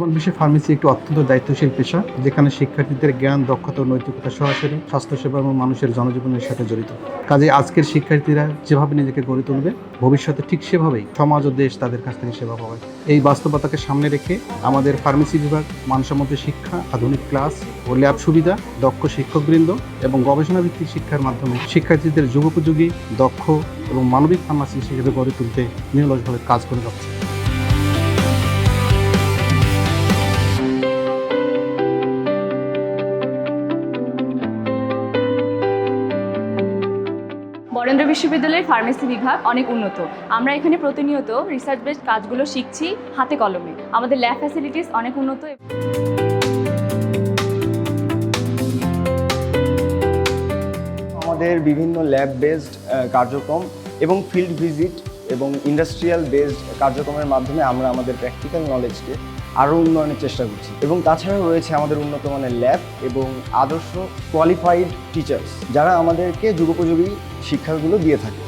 বর্তমান বিশ্বে ফার্মেসি একটি অত্যন্ত দায়িত্বশীল পেশা, যেখানে শিক্ষার্থীদের জ্ঞান, দক্ষতা ও নৈতিকতা সরাসরি স্বাস্থ্যসেবা এবং মানুষের জনজীবনের সাথে জড়িত। কাজে আজকের শিক্ষার্থীরা যেভাবে নিজেকে গড়ে তুলবে, ভবিষ্যতে ঠিক সেভাবেই সমাজ ও দেশ তাদের কাছ থেকে সেবা পাবে। এই বাস্তবতাকে সামনে রেখে আমাদের ফার্মেসি বিভাগ মানসম্মত শিক্ষা, আধুনিক ক্লাস ও ল্যাব সুবিধা, দক্ষ শিক্ষকবৃন্দ এবং গবেষণা ভিত্তিক শিক্ষার মাধ্যমে শিক্ষার্থীদের যুগোপযোগী, দক্ষ এবং মানবিক ফার্মাসিস্ট হিসেবে গড়ে তুলতে নিরলসভাবে কাজ করে যাচ্ছে। বরেন্দ্র বিশ্ববিদ্যালয়ের ফার্মেসি বিভাগ অনেক উন্নত। আমরা এখানে প্রতিনিয়ত রিসার্চ বেসড কাজগুলো শিখছি হাতে কলমে। আমাদের ল্যাব ফ্যাসিলিটিস অনেক উন্নত। আমাদের বিভিন্ন ল্যাব বেসড কার্যক্রম এবং ফিল্ড ভিজিট এবং ইন্ডাস্ট্রিয়াল বেসড কার্যক্রমের মাধ্যমে আমরা আমাদের প্র্যাকটিক্যাল নলেজকে আরও উন্নয়নের চেষ্টা করছি। এবং তাছাড়াও রয়েছে আমাদের উন্নত মানের ল্যাব এবং আদর্শ কোয়ালিফাইড টিচার্স, যারা আমাদেরকে যুগোপযোগী শিক্ষাগুলো দিয়ে থাকে।